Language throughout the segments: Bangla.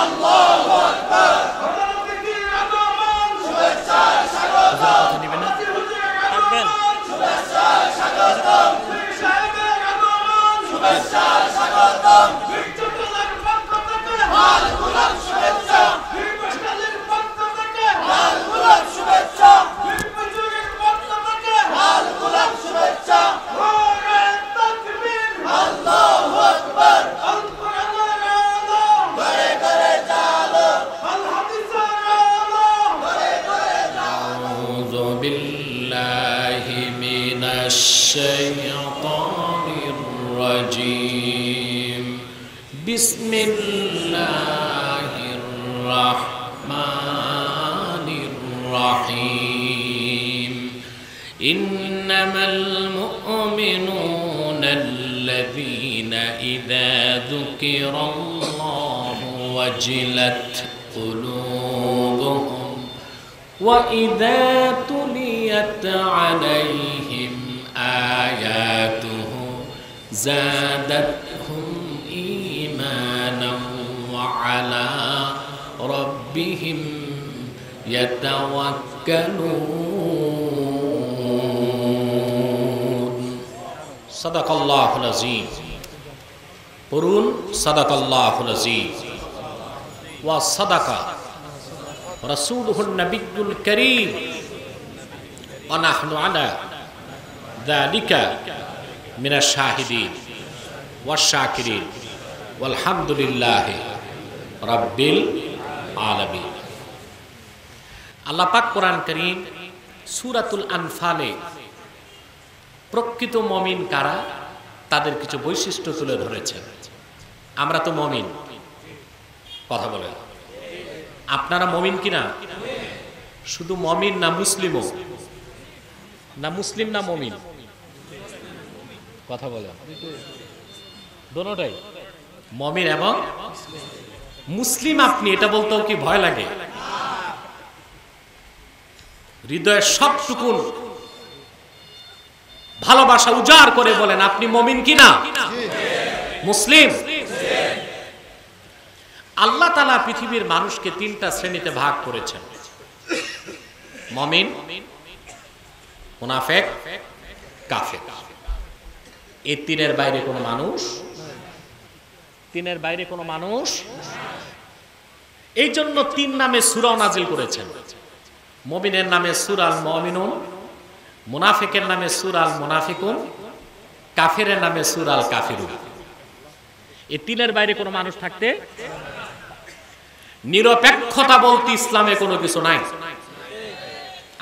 আল্লাহু আকবার। প্রধানমন্ত্রী আগমন শুভেচ্ছা স্বাগতম। থাকবেন শুভেচ্ছা স্বাগতম। সাহেবের আগমন শুভেচ্ছা স্বাগতম। বিচ্ছুতলার পক্ষ থেকে লাল গোলাপ শুভেচ্ছা। বিপশালীর পক্ষ থেকে লাল গোলাপ শুভেচ্ছা। বিপজুরের পক্ষ থেকে লাল গোলাপ শুভেচ্ছা। নারে তাকবীর আল্লাহু আকবার। আল কোরআনের আলো ঘরে ঘরে জালো। আল হাদিসের আলো ঘরে ঘরে জালো। আউযু বিল্লাহি মিনাশ শাইতানির রাজীম। বিসমিল্লাহির রাহমানির রাহিম। ইন্নামাল মুমিনুনা আল্লাযীনা ইযা যুকিরাল্লাহু ওয়াজিলাত কুলুবুহুম وَإِذَا تُلِيَتْ عَلَيْهِمْ آيَاتُهُ زَادَتْهُمْ إِيمَانًا وَعَلَى رَبِّهِمْ يَتَوَكَّلُونَ صدق الله العظيم পড়ুন صدق الله العظيم وصدق رسوله النبي الكريم ونحن على ذلك من الشاهدين والشاكرين والحمد لله رب العالمين। আল্লাহ পাক কোরআন কারীম সূরাতুল আনফালে প্রকৃত মুমিন কারা তাদের কিছু বৈশিষ্ট্য তুলে ধরেছেন। আমরা তো মুমিন, কথা বলেন আপনারা মুমিন কিনা? শুধু মুমিন না মুসলিমও? না মুসলিম না মুমিন? কথা বলেন দোনোটাই মুমিন এবং মুসলিম। আপনি এটা বলতেও কি ভয় লাগে? হৃদয়ের সবটুকু ভালোবাসা উজাড় করে বলেন আপনি মুমিন কিনা? মুসলিম। আল্লাহ তাআলা পৃথিবীর মানুষকে তিনটা শ্রেণীতে ভাগ করেছেন: মুমিন, মুনাফিক, কাফের। এই তিনের বাইরে কোনো মানুষ, তিনের বাইরে কোনো মানুষ। এই জন্য তিন নামে সূরা নাজিল করেছেন। মুমিনের নামে সূরা আল মুমিনুন, মুনাফিকের নামে সূরা আল মুনাফিকুন, কাফেরের নামে সূরা আল কাফিরুন। এই তিনের বাইরে কোনো মানুষ থাকতে নিরপেক্ষতা বলতে ইসলামে কোনো কিছু নাই।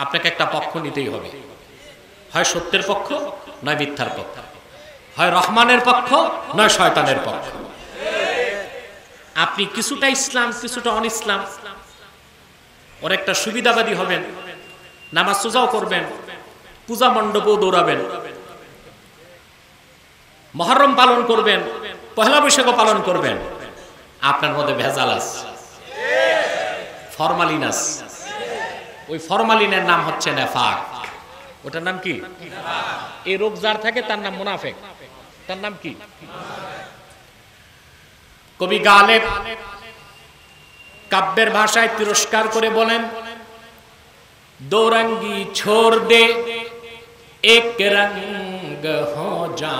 আপনাকে একটা পক্ষ নিতেই হবে, হয় সত্যের পক্ষ নয় মিথ্যার পক্ষ, হয় রহমানের পক্ষ নয় শয়তানের পক্ষ। আপনি কিছুটা ইসলাম কিছুটা অন ইসলাম, ওর একটা সুবিধাবাদী হবেন, নামাজ সোজাও করবেন, পূজা মণ্ডপও দৌড়াবেন, মুহররম পালন করবেন, পহেলা বৈশাখও পালন করবেন, আপনার মধ্যে ভেজাল আছে, ফরমালিন আছে। ওই ফরমালিনের নাম হচ্ছে নেফাক। ওটার নাম কি? এই রোগ যার থাকে তার নাম মুনাফিক। তার নাম কি? কবি গালেব কাব্যের ভাষায় তিরস্কার করে বলেন, দো রঙ্গি ছোড় দে এক রঙ্গ হো যা,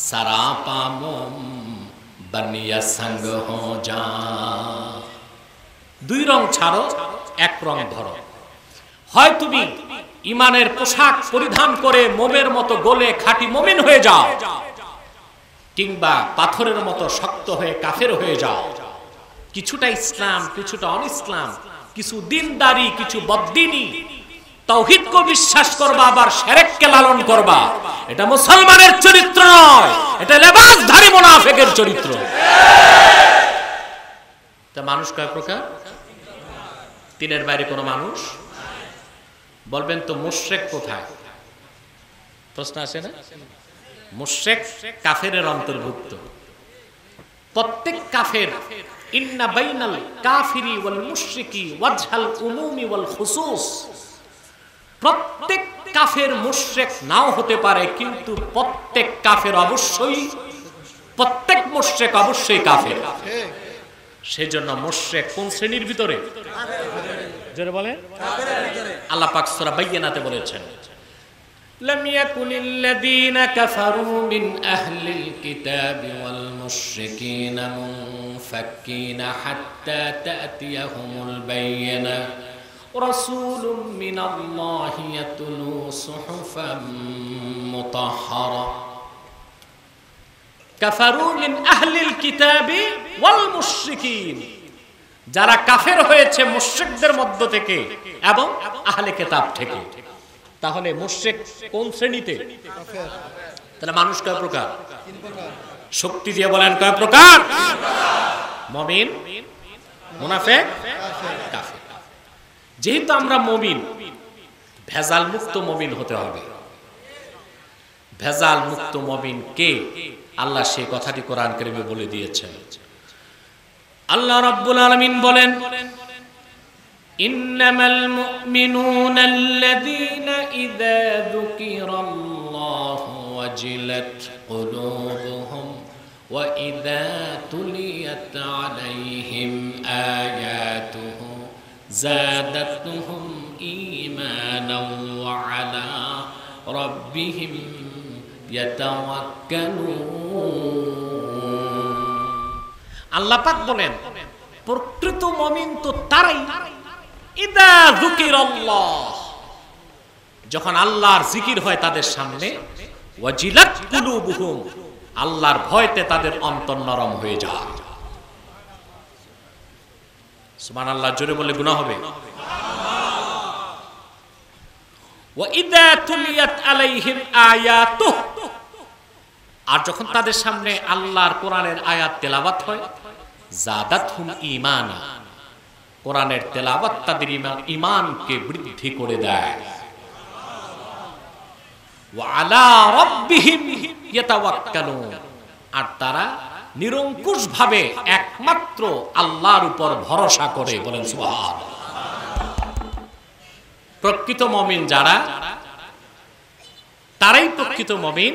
সরাপা মোম বনিয়া সঙ্গ হো যা। দুই রং ছাড়ো, এক রং ধরো। হয় তুমি ইমানের পোশাক পরিধান করে মোমের মতো গলে খাঁটি মুমিন হয়ে যাও, কিংবা পাথরের মতো শক্ত হয়ে কাফের হয়ে যাও। কিছুটা ইসলাম কিছুটা অন ইসলাম, কিছু দিনদারি কিছু বদ্দিনী, তাওহীদকে বিশ্বাস করবা আবার শিরককে লালন করবা। এটা মুসলমানের চরিত্র নয়, এটা লেবাসধারী মুনাফিকের চরিত্র। তা মানুষ কয় প্রকার? তিনের বাইরে কোনো মানুষ? বলবেন তো মুশরিক কোথায়? প্রশ্ন আসে না? মুশরিক কাফেরের অন্তর্ভুক্ত। প্রত্যেক কাফের ইন্না বাইনাল কাফিরি ওয়াল মুশরিকি ওয়াজহাল উমুমি ওয়াল খুসুস। প্রত্যেক কাফের মুশরিক নাও হতে পারে, কিন্তু প্রত্যেক কাফের অবশ্যই, প্রত্যেক মুশরিক অবশ্যই কাফের। সেজন্য মুশরিক কোন শ্রেণীর ভিতরে? জোরে বলেন। আল্লাহ পাক সূরা বাইয়িনাতে বলেছেন, লাম ইয়াকুনিল্লাযীনা কাফারু মিন আহলিল কিতাবি ওয়াল মুশরিকিনা মুনফাক্কিনা হাত্তা তা'তিয়াহুমুল বায়িনা রাসূলুম মিনাল্লাহি ইয়াতলু সুহুফাম মুতাহহারা। কাফারু মিন আহলিল কিতাবি ওয়াল মুশরিকিন, যারা কাফের হয়েছে মুশরিকদের মধ্য থেকে এবং আহলে কিতাব থেকে। তাহলে মুশরিক কোন শ্রেণীতে? কাফের। তাহলে মানুষ কয় প্রকার? তিন প্রকার। শক্তি দিয়ে বলেন কয় প্রকার? মুমিন, মুনাফিক, কাফের। যেহেতু আমরা মুমিন, ভেজাল মুক্ত মুমিন হতে হবে। ভেজাল মুক্ত মুমিন কে? আল্লাহ সেই কথাটি কোরআন কারীমে বলে দিয়েছেন। আল্লাহ রাব্বুল আলামিন বলেন, ইন্নামাল মুমিনুনা আল্লাযীনা ইযা যুকিরাল্লাহু ওয়াজিলাত কুলুবুহুম ওয়া ইযা তুলিয়াত আলাইহিম আয়াতুহু যাদাতুহুম ঈমানাও ওয়া আলা রাব্বিহিম আল্লাহ পাক বলেন, প্রকৃত মুমিন তো তারাই ইদা যুকিরাল্লাহ, যখন আল্লাহর জিকির হয় তাদের সামনে, ওয়াজিলাত কুলুবুহুম, আল্লাহর ভয়তে তাদের অন্তর নরম হয়ে যায়। সুবহানাল্লাহ, জোরে বলে গুনাহ হবে। ওয়া ইযা তুলিয়াত আলাইহিম আয়াতুহু, আর যখন তাদের সামনে আল্লাহর কোরআনের আয়াত তেলাওয়াত হয়, যাদাতহুম ঈমানা, কোরআনের তেলাওয়াত তাদের ঈমানকে বৃদ্ধি করে দেয়। ওয়া আলা রাব্বিহিম ইয়াতাওয়াক্কালুন, আর তারা নিরঙ্কুশভাবে একমাত্র আল্লাহর উপর ভরসা করে। বলেন সুবহানাল্লাহ। প্রকৃত মুমিন যারা, তারাই প্রকৃত মুমিন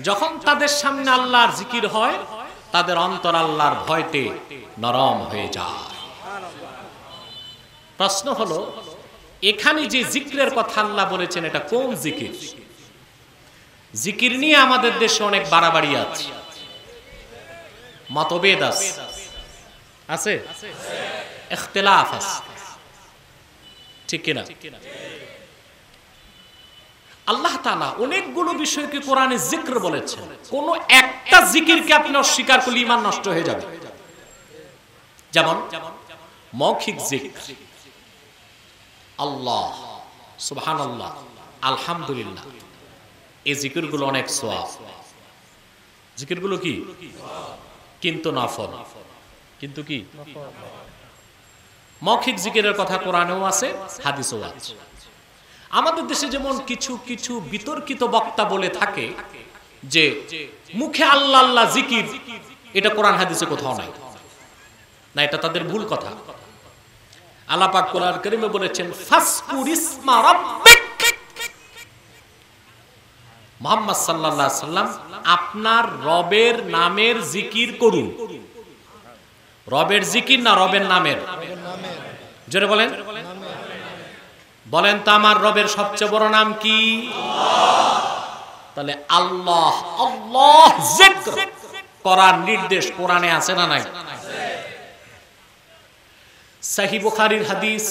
যখন তাদের সামনে আল্লাহর জিকির হয়, তাদের অন্তর আল্লাহর ভয়তে নরম হয়ে যায়। প্রশ্ন হলো, এখানে যে জিকিরের কথা আল্লাহ বলেছেন, এটা কোন জিকির? জিকির নিয়ে আমাদের দেশে অনেক বাড়াবাড়ি আছে, মতভেদ আছে, ইখতিলাফ আছে, ঠিক কিনা? আল্লাহ তাআলা অনেকগুলো বিষয়কে কোরআনে জিক্র বলেছেন। কোন একটা জিকিরকে আপনি অস্বীকার করলে ঈমান নষ্ট হয়ে যাবে। যেমন মৌখিক জিকির, আল্লাহ, সুবহানাল্লাহ, আলহামদুলিল্লাহ, এই জিকিরগুলো অনেক সওয়াব। জিকিরগুলো কি? কিন্তু নফল। কিন্তু কি? মৌখিক জিকিরের কথা কোরআনেও আছে, হাদিসেও আছে। আমাদের দেশে যেমন কিছু কিছু বিতর্কিত বক্তা বলে থাকে যে মুখে আল্লাহ আল্লাহ জিকির, এটা কোরআন হাদিসে কোথাও নাই। না, এটা তাদের ভুল কথা। আল্লাহ পাক কোরআন কারীমে বলেছেন, ফাসকুর ইসমা রাব্বিক, মুহাম্মদ সাল্লাল্লাহু আলাইহি সাল্লাম আপনার রবের নামের জিকির করুন। রবের জিকির না রবের নামের? জোরে বলেন। বলেন তো আমার রবের সবচেয়ে বড় নাম কি? তাহলে আল্লাহ আল্লাহ জিক্র করার নির্দেশ কোরআনে আছে না নাই? সহিহ বুখারীর হাদিস,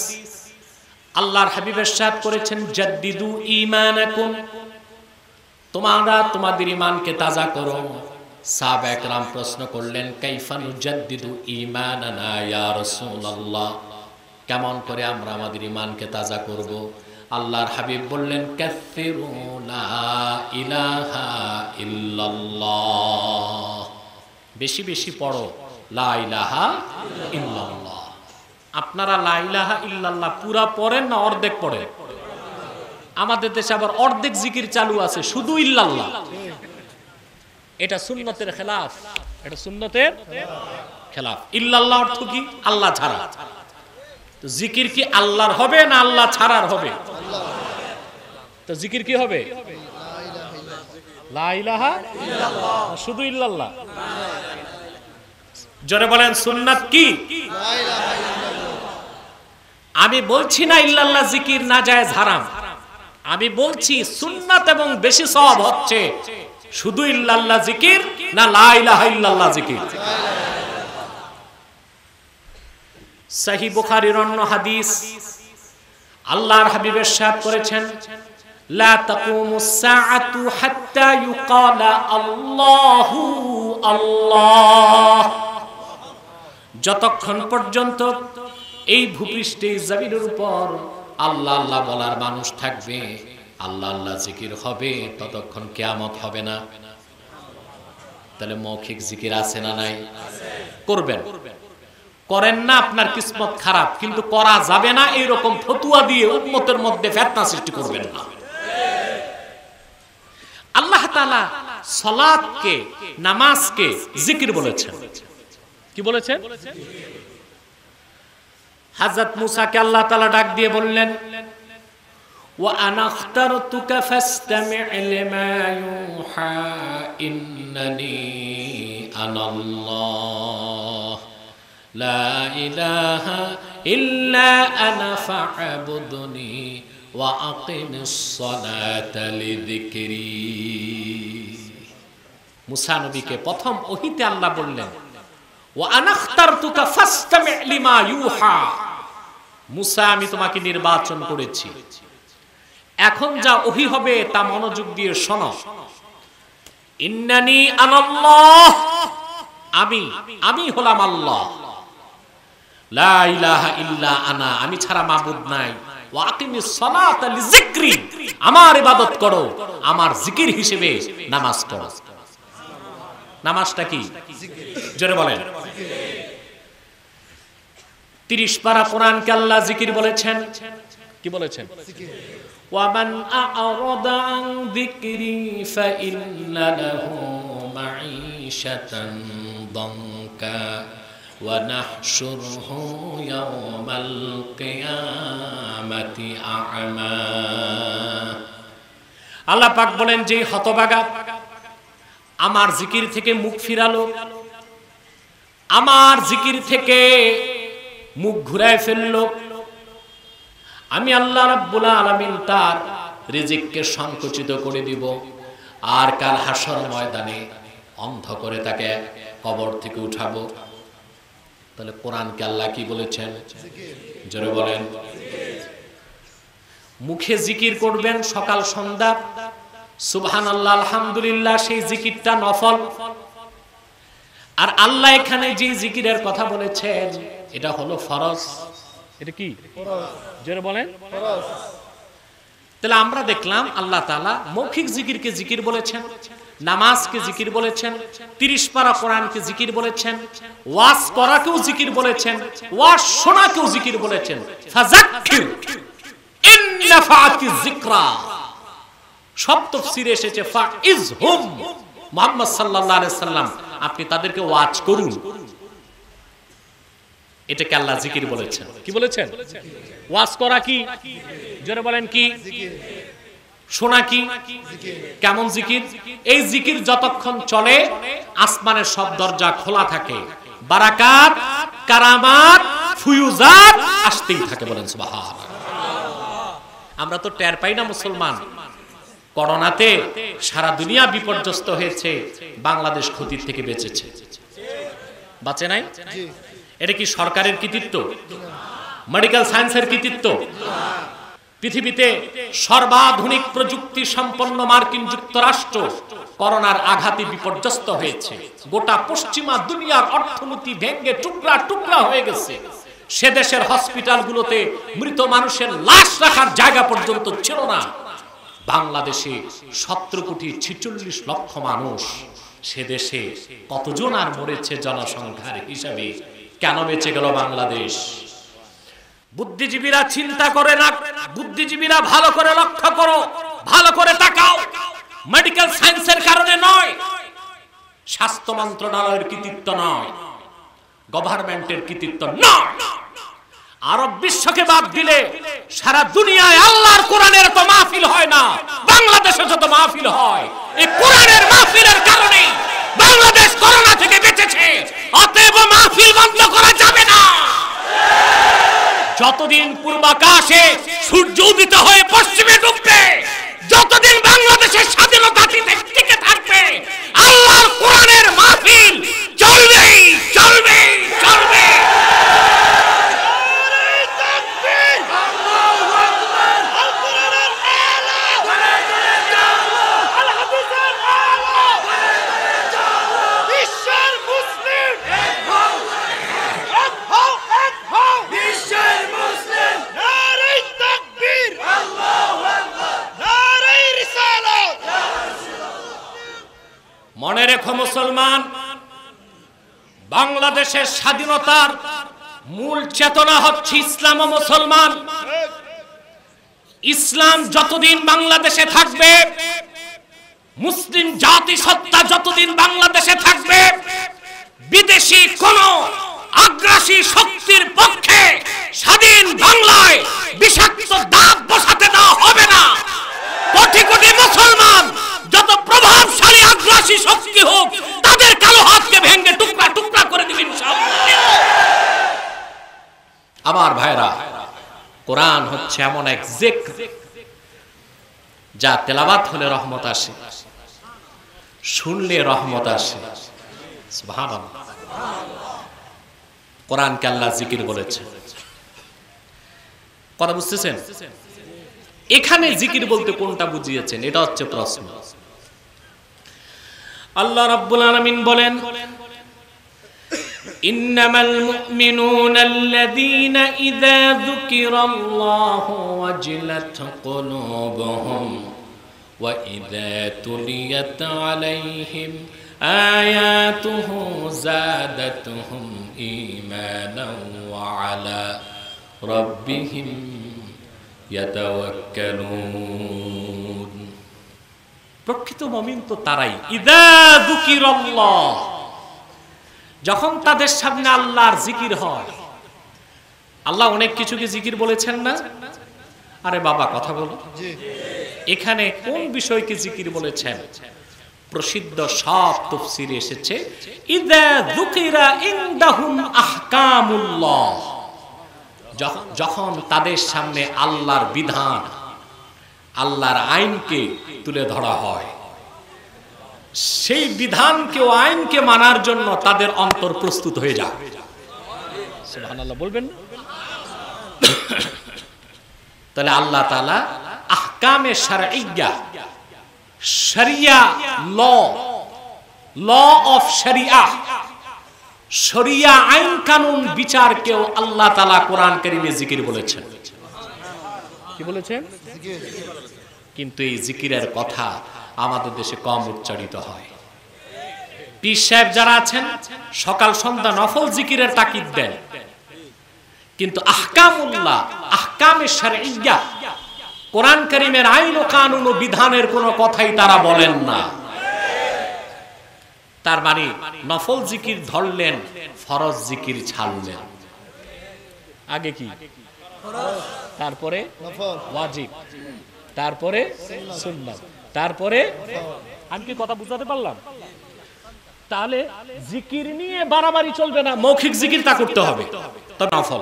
আল্লাহর হাবিব ইরশাদ করেছেন, জাদ্দিদু ঈমানাকুম, তোমরা তোমাদের ঈমানকে তাজা করো। সাহাবায়ে কেরাম প্রশ্ন করলেন, কাইফা নুজাদ্দিদু ঈমানানা ইয়া রাসূলুল্লাহ, কেমন করে আমরা আমাদের ঈমানকে তাজা করব? আল্লাহর হাবিব বললেন, কাসসিরু লা ইলাহা ইল্লাল্লাহ, বেশি বেশি পড়ো লা ইলাহা ইল্লাল্লাহ। আপনারা লা ইলাহা ইল্লাল্লাহ পুরা পড়েন না অর্ধেক পড়েন? আমাদের দেশে আবার অর্ধেক জিকির চালু আছে, শুধু ইল্লাল্লাহ। এটা সুন্নতের খেলাফ, এটা সুন্নতের খেলাফ। ইল্লাল্লাহ অর্থ কি? আল্লাহ ছাড়া। তো জিকির কি আল্লাহর হবে না আল্লাহ ছাড়ার হবে? তো জিকির কি হবে? লা ইলাহা ইল্লাল্লাহ, শুধু ইল্লাল্লাহ। জোরে বলেন সুন্নাত কি? আমি বলছি না ইল্লাল্লাহ জিকির নাজায়েজ হারাম, আমি বলছি সুন্নাত এবং বেশি সওয়াব হচ্ছে শুধু ইল্লাল্লাহ জিকির না লা ইলাহা ইল্লাল্লাহ জিকির। সহিহ বুখারীর অন্য হাদিস, আল্লাহর হাবিব ইরশাদ করেছেন, লা তাকুমুস সাআতু হাত্তা ইউকালা আল্লাহু আল্লাহ। যতক্ষণ পর্যন্ত এই ভূপৃষ্ঠে জমিনের উপর আল্লাহ আল্লাহ বলার মানুষ থাকবে, আল্লাহ আল্লাহ জিকির হবে, ততক্ষণ কিয়ামত হবে না। তাহলে মৌখিক জিকির আছে না নাই? করবেন, করেন না আপনার কিসমত খারাপ, কিন্তু করা যাবে না এইরকম ফতুয়া দিয়ে উম্মতের মধ্যে ফিতনা সৃষ্টি করবেন না। আল্লাহ তাআলা সালাতকে, নামাজকে জিকির বলেছেন। কি বলেছেন? হযরত মুসাকে আল্লাহ তাআলা ডাক দিয়ে বললেন, ওয়া আনা আখতারতুকা ফাসতামি' লিমা ইউহা ইন্নানি আনাল্লাহ লা ইলাহা ইল্লা আনা ফা'বুদনি ওয়া আকিমিস সালাতা লিযিকরি। মুসা নবীকে প্রথম ওহীতে আল্লাহ বললেন, ওয়া আনা আখতারতুকা ফাসতামি' লিমা ইউহা, মুসা আমি তোমাকে নির্বাচন করেছি, এখন যা ওহী হবে তা মনোযোগ দিয়ে শোনো। ইন্নানি আনাল্লাহ, আমি হলাম আল্লাহ, লা ইলাহা ইল্লা আনা, আমি ছাড়া মাবুদ নাই, ওয়া আকিমিস সালাতা লিযিকরি, আমার ইবাদত করো, আমার জিকির হিসেবে নামাজ পড়ো। নামাজটা কি? জোরে বলেন। 30 পারা কোরআনকে আল্লাহ জিকির বলেছেন। কি বলেছেন? ওয়ামান আ'রাদা আন যিকরি ফাইন্না লাহু মাঈশাতান দানকা ওয়া নাহশুরুহু ইয়াওমাল কিয়ামাতি আ'মা। আল্লাহ পাক বলেন, যে হতভাগা আমার জিকির থেকে মুখ ফিরালো, আমার জিকির থেকে মুখ ঘুরায় ফেললো, আমি আল্লাহ রাব্বুল আলামিন তার রিজিককে সংকুচিত করে দিব, আর কাল হাসর ময়দানে অন্ধ করে তাকে কবর থেকে উঠাবো। তাহলে কোরআনকে আল্লাহ কি বলেছেন? জোরে বলেন। মুখে জিকির করবেন সকাল সন্ধ্যা, সুবহানাল্লাহ আলহামদুলিল্লাহ, সেই জিকিরটা নফল। আর আল্লাহ এখানে যে জিকিরের কথা বলেছেন এটা হলো ফরজ। এটা কি? জোরে বলেন। তাহলে আমরা দেখলাম আল্লাহ তাআলা মৌখিক জিকিরকে জিকির বলেছেন, নামাজকে জিকির বলেছেন, 30 পারা কোরআনকে জিকির বলেছেন, ওয়াজ করাকেও জিকির বলেছেন, ওয়াজ শোনাকেও জিকির বলেছেন। ফাযাক্কির ইন নাফাআতিয যিকরা, সব তাফসীরে এসেছে ফাইজহুম, মুহাম্মদ সাল্লাল্লাহু আলাইহি সাল্লাম আপনি তাদেরকে ওয়াজ করুন। এটাকে আল্লাহ জিকির বলেছেন। কি বলেছেন? ওয়াজ করা কি? জোরে বলেন কি? শোনা কি? কেমন জিকির? এই জিকির যতক্ষণ চলে আসমানের সব দরজা খোলা থাকে, বারাকাত, কারামাত, ফুয়ুজাত আসতেই থাকে। বলেন সুবহানাল্লাহ। আমরা তো টের পাই না মুসলমান, করোনাতে সারা দুনিয়া বিপর্যস্ত হয়েছে, বাংলাদেশ ক্ষতির থেকে বেঁচেছে। বাঁচে নাই? এটা কি সরকারের কৃতিত্ব? মেডিকেল সায়েন্সের কৃতিত্ব? পৃথিবীতে সর্বাধুনিক প্রযুক্তি সম্পন্ন মার্কিন যুক্তরাষ্ট্র করোনার আঘাতে বিপর্যস্ত হয়েছে। গোটা পশ্চিমা দুনিয়ার অর্থনীতি ভেঙে টুকরা টুকরা হয়ে গেছে। সে দেশের হসপিটালগুলোতে মৃত মানুষের লাশ রাখার জায়গা পর্যন্ত ছিল না। বাংলাদেশে 17,46 লক্ষ মানুষ, সে দেশে কতজন আর মরেছে জনসংখ্যার হিসাবে? কেন বেঁচে গেল বাংলাদেশ? বুদ্ধিজীবীরা চিন্তা করে না, বুদ্ধিজীবীরা ভালো করে লক্ষ্য করো, ভালো করে তাকাও। মেডিকেল সায়েন্সের কারণে নয়, স্বাস্থ্য মন্ত্রণালয়ের কৃতিত্ব নয়, গভর্নমেন্টের কৃতিত্ব নয়, আরব বিশ্বকে বাদ দিলে সারা দুনিয়ায় আল্লাহর কোরআনের তো মাহফিল হয় না, বাংলাদেশে যত মাহফিল হয় এই কোরআনের মাহফিলের কারণে বাংলাদেশ করোনা থেকে বেঁচেছে। অতএব মাহফিল বন্ধ করা যাবে না। যতদিন পূর্বাকাশে সূর্য উদিত হয়ে পশ্চিমে ডুববে, যতদিন বাংলাদেশের স্বাধীনতা টিকে থাকবে, আল্লাহর কোরআনের মাহফিল চলবেই চলবে চলবে। মনে রেখো মুসলমান, বাংলাদেশের স্বাধীনতার মূল চেতনা হচ্ছে ইসলাম ও মুসলমান। ইসলাম যতদিন বাংলাদেশে থাকবে, মুসলিম জাতিসত্তা যতদিন বাংলাদেশে থাকবে, বিদেশি কোন আগ্রাসী শক্তির পক্ষে স্বাধীন বাংলায় বিষাক্ত দাঁত বসাতে দেওয়া হবে না। কোটি কোটি মুসলমান যত প্রভাবশালী আগ্রাসী শক্তি হোক, তাদের কালো হাতকে ভেঙে টুকরা টুকরা করে দিবেন ইনশাআল্লাহ। আমার ভাইরা, কোরআন হচ্ছে এমন এক জিক্র যা তেলাওয়াত হলে রহমত আসে, শুনলে রহমত আসে। সুবহানাল্লাহ। কোরআনকে আল্লাহ জিকির বলেছেন। কথা বুঝতেছেন? এখানে জিকির বলতে কোনটা বুঝিয়েছেন, এটা হচ্ছে প্রশ্ন। আল্লাহ রাব্বুল আলামিন বলেন, ইন্নামাল মুমিনুনা আল্লাযীনা ইযা যুকিরাল্লাহু ওয়াজিলাত কুলুবুহুম ওয়া ইযা তুলিয়াত আলাইহিম আয়াতুহু যাদাতুহুম ঈমানান ওয়া আলা রাব্বিহিম ইয়াতাওয়াক্কালুন। প্রকৃত মুমিন তো তারাই, ইযা যুকিরাল্লাহ, যখন তাদের সামনে আল্লাহর জিকির হয়। আল্লাহ অনেক কিছুকে জিকির বলেছেন না? আরে বাবা কথা বলো, এখানে কোন বিষয়কে জিকির বলেছেন? প্রসিদ্ধ সব তাফসীরে এসেছে, ইযা যুকিরা ইনদাহুম আহকামুল্লাহ, যখন তাদের সামনে আল্লাহর বিধান, আল্লাহর আইনকে তুলে ধরা হয়, সেই বিধানকে ও আইনকে মানার জন্য তাদের অন্তর প্রস্তুত হয়ে যায়। সুবহানাল্লাহ বলবেন। তাহলে আল্লাহ তাআলা আহকামে শারঈয়্যা, শরিয়া ল অফ শরিয়া, শরিয়া আইন কানুন বিচারকেও আল্লাহ তাআলা কোরআন কারীমে জিকির বলেছেন। কি বলেছেন? কিন্তু এই জিকিরের কথা আমাদের দেশে কম উচ্চারিত হয়। পীর সাহেব যারা আছেন সকাল সন্ধ্যা নফল জিকিরের তাকিদ দেন, কিন্তু আহকামুল্লাহ, আহকামে শারঈয়্যা, কোরআন কারীমের আইন ও কানুন ও বিধানের কোনো কথাই তারা বলেন না। তার মানে নফল জিকির ধরলেন, ফরজ জিকির ছাড়লেন। আগে কি? তারপরে ওয়াজিব, তারপরে সুন্নাত, তারপরে। আমি কি কথা বুঝাতে পারলাম? তাহলে জিকির নিয়ে বাড়াবাড়ি চলবে না, মৌখিক জিকির তা করতে হবে, তবে নফল।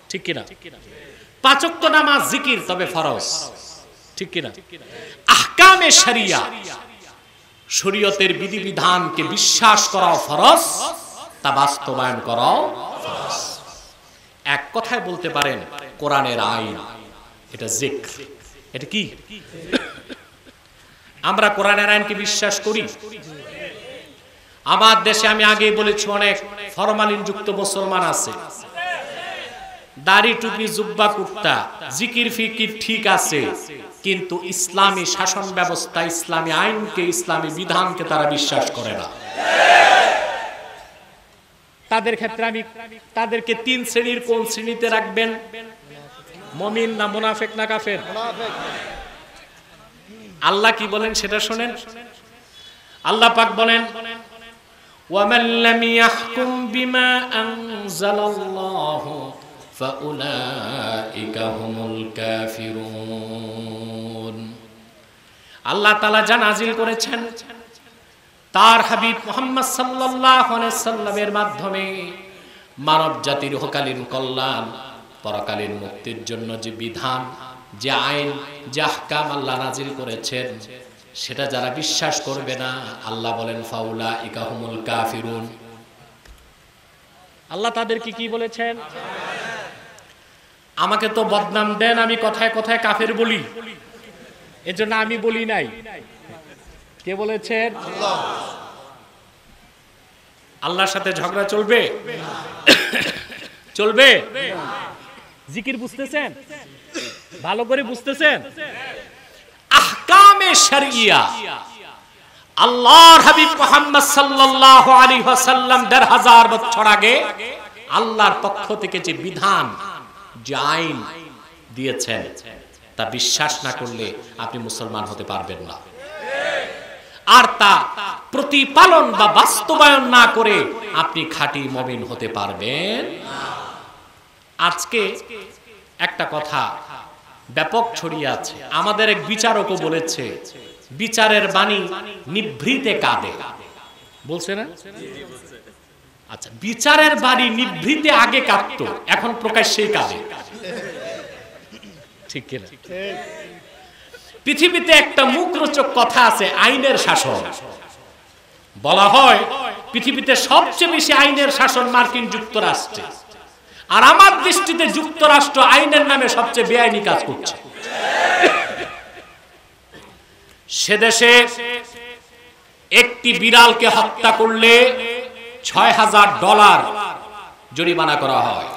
ঠিক কিনা? পাঁচ ওয়াক্ত নামাজ জিকির, তবে ফরজ। ঠিক কিনা? আহকামে শরিয়া, শরীয়তের বিধিবিধানকে বিশ্বাস করাও ফরজ, তা বাস্তবায়ন করাও ফরজ। এক কথায় বলতে পারেন কোরআনের আইন, এটা জিক্র। এটা কি? আমরা কোরআনের আইনকে বিশ্বাস করি। আমার দেশে আমি আগেই বলেছি অনেক ফরমালিন যুক্ত মুসলমান আছে, দাড়ি টুপি জুব্বা কুর্তা, জিকির ফিকির ঠিক আছে, কিন্তু ইসলামী শাসন ব্যবস্থা, ইসলামী আইনকে, ইসলামী বিধানকে তারা বিশ্বাস করে না। তাদের ক্ষেত্রে আমি তাদেরকে তিন শ্রেণীর, কোন শ্রেণীতে রাখবেন? মুমিন না মুনাফিক না কাফের? আল্লাহ কি বলেন সেটা শুনেন। আল্লাহ পাক বলেন, ওয়ামান লাম ইয়াহকুম বিমা আনজালাল্লাহু ফাউলাইকা হুমুল কাফিরুন। আল্লাহ তাআলা যা নাজিল করেছেন তার হাবিব মুহাম্মদ সাল্লাল্লাহু আলাইহি সাল্লামের মাধ্যমে মানব জাতির ইহকালীন কল্যাণ পরকালীন মুক্তির জন্য যে বিধান, যে আইন, যে আহকাম আল্লাহ নাজিল করেছেন, সেটা যারা বিশ্বাস করবে না, আল্লাহ বলেন ফাউলাইকা হুমুল কাফিরুন। আল্লাহ তাদেরকে কি বলেছেন? আমাকে তো বদনাম দেন, আমি কথায় কথায় কাফের বলি, এজন্য আমি বলি নাই। কে বলেছেন? আল্লাহর সাথে ঝগড়া চলবে? চলবে? জিকির বুঝতেছেন? ভালো করে বুঝতেছেন? আহকামে শরিয়া আল্লাহর হাবিব মুহাম্মদ সাল্লাল্লাহু আলাইহি ওয়াসাল্লাম ১৫০০ বছর আগে আল্লাহর পক্ষ থেকে যে বিধান, যে আইন দিয়েছেন, তা বিশ্বাস না করলে আপনি মুসলমান হতে পারবেন না। আর তা প্রতিপালন বা বাস্তবায়ন না করে আপনি খাঁটি মুমিন হতে পারবেন না। আজকে একটা কথা ব্যাপক ছড়িয়ে আছে, আমাদের এক বিচারকও বলেছে, বিচারের বাণী নিভৃতে কাঁদে। বলছে না? আচ্ছা, বিচারের বাণী নিভৃতে আগে কাঁদতো, এখন প্রকাশ্যেই কাঁদে। ঠিক কিনা? পৃথিবীতে একটা মুখরোচক কথা আছে, আইনের শাসন। বলা হয় পৃথিবীতে সবচেয়ে বেশি আইনের শাসন মার্কিন যুক্তরাষ্ট্রে, আর আমার দৃষ্টিতে যুক্তরাষ্ট্র আইনের নামে সবচেয়ে বেআইনি কাজ করছে। সে দেশে একটি বিড়ালকে হত্যা করলে $৬,০০০ জরিমানা করা হয়।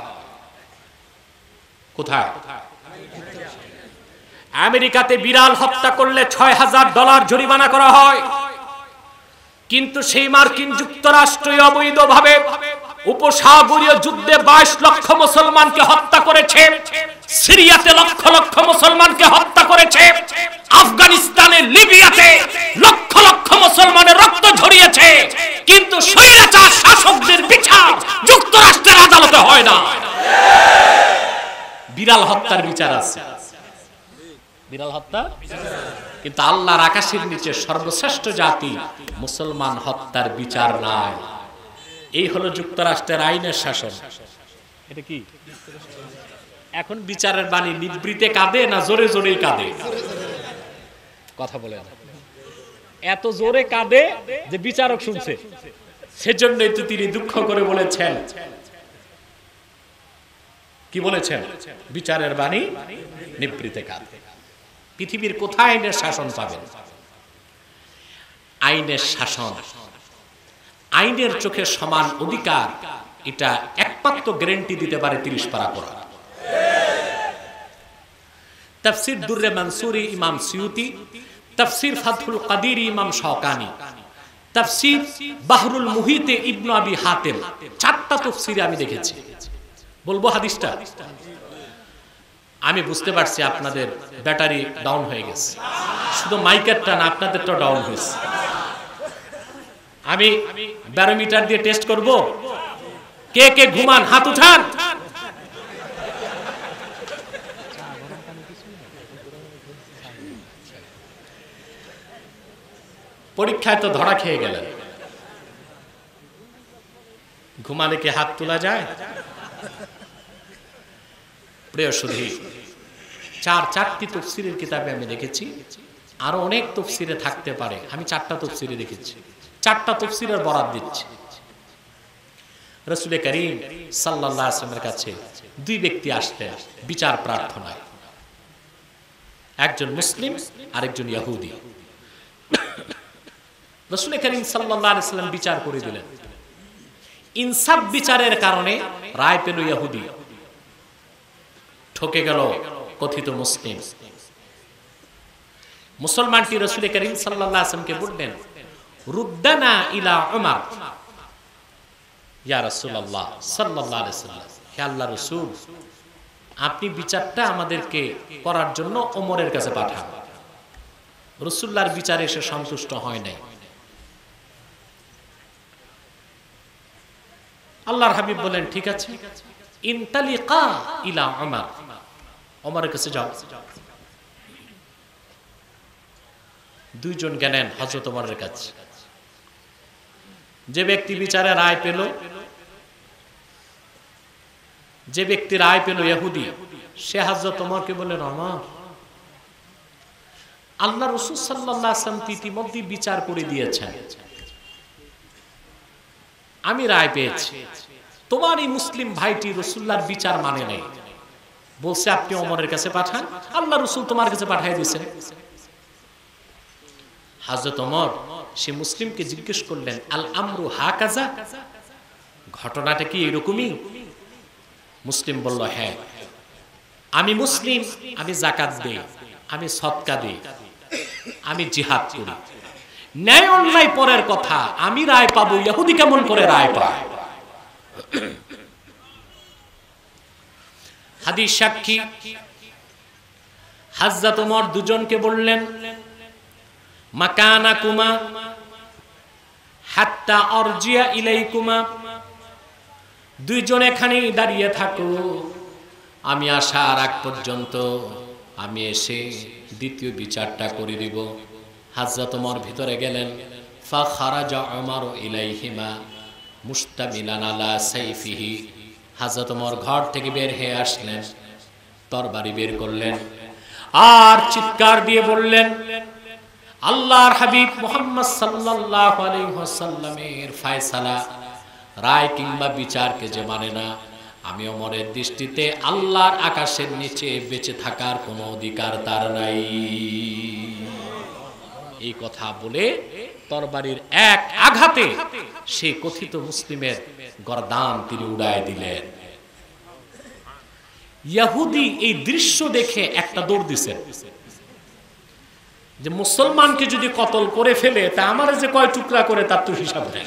কোথায়? আমেরিকাতে বিড়াল হত্যা করলে $৬,০০০ জরিমানা করা হয়। কিন্তু সেই মার্কিন যুক্তরাষ্ট্র অবৈধভাবে উপসাগরীয় যুদ্ধে 22 লক্ষ মুসলমানকে হত্যা করেছে, সিরিয়াতে লক্ষ লক্ষ মুসলমানকে হত্যা করেছে, আফগানিস্তানে, লিবিয়াতে লক্ষ লক্ষ মুসলমানের রক্ত ঝরিয়েছে, কিন্তু স্বৈরাচার শাসকদের বিচার যুক্তরাষ্ট্রের আদালতে হয় না। বিড়াল হত্যার বিচার আছে, বিড়াল হত্যা, কিন্তু আল্লাহর আকাশের নিচে সর্বশ্রেষ্ঠ জাতি মুসলমান হত্যার বিচার নাই। এই হলো যুক্তরাষ্ট্রের আইনের শাসন। এটা কি এখন বিচারের বাণী নিভৃতে কাঁদে না জোরে জোরেই কাঁদে? কথা বলে এত জোরে কাঁদে যে বিচারক শুনছে, সেজন্যই তো তিনি দুঃখ করে বলেছেন, কি বলেছেন? বিচারের বাণী নিভৃতে কাঁদে। পৃথিবীর কোথায় আইনের শাসন পাবেন? আইনের শাসন, আইনের চোখে সমান অধিকার, এটা একমাত্র গ্যারান্টি দিতে পারে 30 পারা কোরআন। তাফসীর দুররে মানসুরি ইমাম সিউতি, তাফসীর ফাতহুল কাদির ইমাম শাওকানি, তাফসীর বাহরুল মুহিতে ইবনে আবি হাতেম, 4টা তাফসীরে আমি দেখেছি। বলবো হাদিসটা? আমি বুঝতে পারছি আপনাদের ব্যাটারি ডাউন হয়ে গেছে, শুধু মাইকেরটা না, আপনাদেরটা ডাউন হয়েছে। আমি ব্যারোমিটার দিয়ে টেস্ট করব, কে কে ঘুমান হাত উঠান। পরীক্ষায় তো ধরা খেয়ে গেলেন, ঘুমালে কি হাত তোলা যায়? প্রিয় সুধী, 4টি তাফসীরের কিতাবে আমি দেখেছি, আরো অনেক তাফসীরে থাকতে পারে, আমি 4টা তাফসীরে দেখেছি। 4টা তাফসীরের বরাত দিচ্ছি। রাসূল করিম সাল্লাল্লাহু আলাইহি ওয়াসাল্লামের কাছে 2 ব্যক্তি আসতেন বিচার প্রার্থনায়, একজন মুসলিম আর একজন ইহুদি। রাসূল করিম সাল্লাল্লাহু আলাইহি ওয়াসাল্লাম বিচার করে দিলেন। ইনসাফ বিচারের কারণে রায় পেল ইহুদি, ঠকে গেল কথিত মুসলিম। মুসলমানটি রাসূল করিম সাল্লাল্লাহু আলাইহি ওয়াসাল্লামকে বললেন, রুদ্দানা ইলা উমর, ইয়া রাসূলুল্লাহ সাল্লাল্লাহু আলাইহি ওয়াসাল্লাম, হে আল্লাহর রাসূল, আপনি বিচারটা আমাদেরকে করার জন্য ওমরের কাছে পাঠান। রাসূলুল্লাহর বিচারে এসে সন্তুষ্ট হয় নাই। আল্লাহর হাবিব বলেন, ঠিক আছে, ইনতালিকা ইলা উমর, ওমরের কাছে যাও। 2 জন গেলেন হযরত ওমরের কাছে। যে ব্যক্তি বিচারে রায় পেল, যে ব্যক্তি রায় পেল ইহুদি, সে হযরত ওমরকে বললেন, ওমর, আল্লাহ রাসূল সাল্লাল্লাহু আলাইহি ওয়াসাল্লাম ইতিমধ্যে বিচার করে দিয়েছেন, আমি রায় পেয়েছি, তোমার এই মুসলিম ভাইটি রাসূলুল্লাহর বিচার মানে নাই, বলছে আপনি ওমরের কাছে পাঠান, আল্লাহ রাসূল তোমার কাছে পাঠিয়ে দিয়েছেন। হযরত ওমর সে মুসলিমকে জিজ্ঞেস করলেন, আল আমরু হাকাযা, ঘটনাটা কি এরকমই? মুসলিম বলল, হ্যাঁ, আমি মুসলিম, আমি যাকাত দেই, আমি সদকা দেই, আমি জিহাদ করি, ন্যায় অন্যায় পরের কথা, আমি রায় পাবো, ইহুদি কেমন করে রায় পায়? হাদিস সাক্ষী হযরত ওমর দুজনকে বললেন, মাকানাকুমা হাত্তা আরজিয়া ইলাইকুমা, দুইজন এখানেই দাঁড়িয়ে থাকো, আমি আসার আগ পর্যন্ত, আমি এসে দ্বিতীয় বিচারটা করে দিব। হযরত ওমর ভিতরে গেলেন, ফাখারাজা উমর ইলাইহিমা মুস্তামিলান আলা সাইফিহি, হযরত ওমর ঘর থেকে বের হয়ে আসলেন, তরবারি বের করলেন, আর চিৎকার দিয়ে বললেন, আল্লাহর হাবিব মুহাম্মদ সাল্লাল্লাহু আলাইহি ওয়াসাল্লামের ফয়সালা, রায় কিংবা বিচারকে যে মানে না, আমি ওমরের দৃষ্টিতে আল্লাহর আকাশের নিচে বেঁচে থাকার কোনো অধিকার তার নাই। এই কথা বলে তরবারির এক আঘাতে সেই কথিত মুসলিমের গর্দান তিনি উড়ায় দিলেন। ইহুদি এই দৃশ্য দেখে একটা দৌড় দিছেন যে মুসলমানকে যদি কতল করে ফেলে, তা আমার যে কয় টুকরা করে তার তো হিসাব নেই।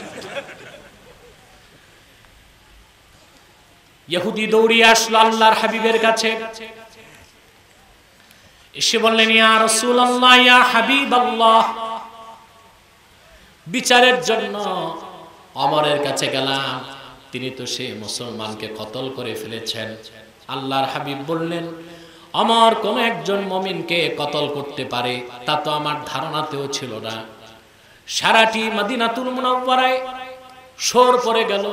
ইহুদি দৌড়িয়ে আসলো আল্লাহর হাবিবের কাছে, এসে বললেন, ইয়া রাসূলুল্লাহ, ইয়া হাবিবাল্লাহ, বিচারের জন্য ওমরের কাছে গেলাম, তিনি তো সেই মুসলমানকে কতল করে ফেলেছেন। আল্লাহর হাবিব বললেন, ওমর কোন একজন মুমিনকে কতল করতে পারে তা তো আমার ধারণাতেও ছিল না। সারাটি মদিনাতুল মুনাওয়ারায় শোর পড়ে গেল,